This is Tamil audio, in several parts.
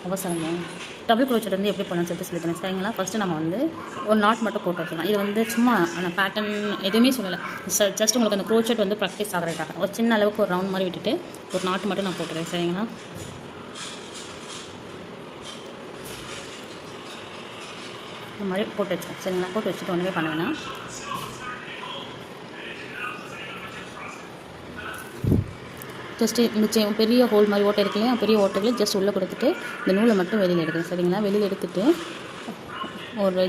அவசரமே. டபுள் க்ரோச்சட் வந்து எப்படி பண்ணணும்னு சொல்லிட்டு சொல்லித்தரேன் சரிங்களா. ஃபஸ்ட்டு நம்ம வந்து ஒரு நாட் மட்டும் போட்டு வச்சுக்கலாம். இது வந்து சும்மா அந்த பேட்டர்ன் எதுவுமே சொல்லலை, ஜஸ்ட் உங்களுக்கு அந்த க்ரோச்சட் வந்து ப்ராக்டிஸ் ஆகிறதுக்காக ஒரு சின்ன அளவுக்கு ஒரு ரவுண்ட் மாதிரி விட்டுட்டு ஒரு நாட் மட்டும் நான் போட்டுறேன் சரிங்களா. இந்த மாதிரி போட்டு வச்சுக்கேன் சரிங்களா. போட்டு வச்சுட்டு ஒன்றுமே பண்ண வேணாம். ஜஸ்ட்டு இந்த பெரிய ஹோல் மாதிரி ஓட்டை இருக்கு இல்லையா, பெரிய ஓட்டைகளை ஜஸ்ட் உள்ளே கொடுத்துட்டு இந்த நூலை மட்டும் வெளியில் எடுக்கிறேன் சரிங்களா. வெளியில் எடுத்துகிட்டு ஒரு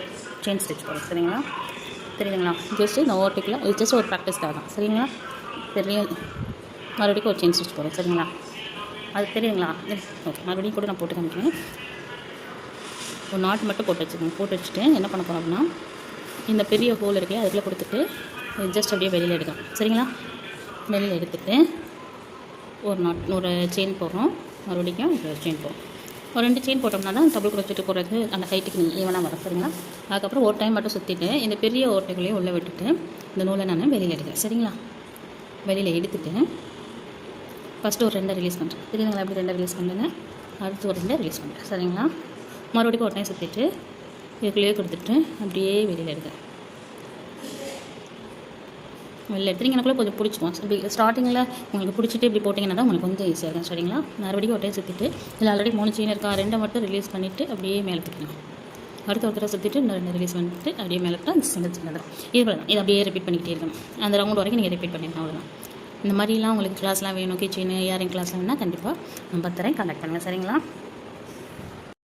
செயின் ஸ்டிச் போடுறேன் சரிங்களா. தெரியுதுங்களா, ஜஸ்ட்டு இந்த ஓட்டைக்குள்ள இது ஜஸ்ட் ஒரு ப்ராக்டிஸ்க்காக தான் சரிங்களா. பெரிய மறுபடியும் ஒரு செயின் ஸ்டிச் போடுறேன் சரிங்களா. அது தெரியுதுங்களா. ஓகே, மறுபடியும் கூட நான் போட்டு காமிக்கிறேன். ஒரு நாட்டு மட்டும் போட்டு வச்சுக்கோங்க. போட்டு வச்சுட்டு என்ன பண்ண போகிறோம் அப்படின்னா, இந்த பெரிய ஹோல் இருக்குல்லையா அதுக்குள்ளே கொடுத்துட்டு ஜஸ்ட் அப்படியே வெளியில் எடுக்கலாம் சரிங்களா. வெளியில் எடுத்துகிட்டு ஒரு செயின் போடுறோம், மறுபடியும் ஒரு செயின் போடுறோம். ஒரு 2 செயின் போட்டோம்னா தான் டபுள் க்ரோச்சட் போடுறது அந்த ஹைட்டுக்கு ஈவனாக வரும் சரிங்களா. அதுக்கப்புறம் ஒரு டைம் மட்டும் சுற்றிட்டு இந்த பெரிய ஓட்டைகளையும் உள்ளே விட்டுட்டு இந்த நூலை நான் வெளியில் எடுக்கிறேன் சரிங்களா. வெளியில் எடுத்துகிட்டு ஃபஸ்ட்டு ஒரு 2 ரிலீஸ் பண்ணுறேன் தெரியுதுங்களா. அப்படி 2 ரிலீஸ் பண்ணுறேன், அடுத்து ஒரு 2 ரிலீஸ் பண்ணுறேன் சரிங்களா. மறுபடியும் ஒரு டைம் சுற்றிட்டு இதுக்குள்ளேயே கொடுத்துட்டு அப்படியே வெளியில் எடுக்கிறேன். வெளில எடுத்து நீங்கள் எனக்குள்ளே கொஞ்சம் பிடிச்சிக்கும். இப்படி ஸ்டார்டிங்கில் உங்களுக்கு பிடிச்சிட்டு இப்படி போட்டிங்கன்னா தான் உங்களுக்கு கொஞ்சம் ஈஸியாக இருக்கும் சரிங்களா. மறுபடியும் ஒரு டைம் சுற்றிட்டு இதில் ஆல்ரெடி 3 செயின் இருக்கா, 2 மட்டும் ரிலீஸ் பண்ணிவிட்டு அப்படியே மேலே தூக்கணும். அடுத்த ஒரு தடவை சுற்றிட்டு இந்த 2 ரிலீஸ் பண்ணிட்டு அப்படியே மேலே தான் சின்னதாக இது போல தான். இது அப்படியே ரிப்பீட் பண்ணிக்கிட்டே இருக்கணும். அந்த ரவுண்ட் வரைக்கும் நீங்கள் ரிப்பீட் பண்ணிடணும், அவ்வளோதான். இந்த மாதிரிலாம் உங்களுக்கு கிளாஸ்லாம் வேணும், கிச்சனு இயரிங் கிளாஸ் வேணும்னா கண்டிப்பாக நம்பர் தரேன், கான்டாக்ட் பண்ணுங்கள் சரிங்களா.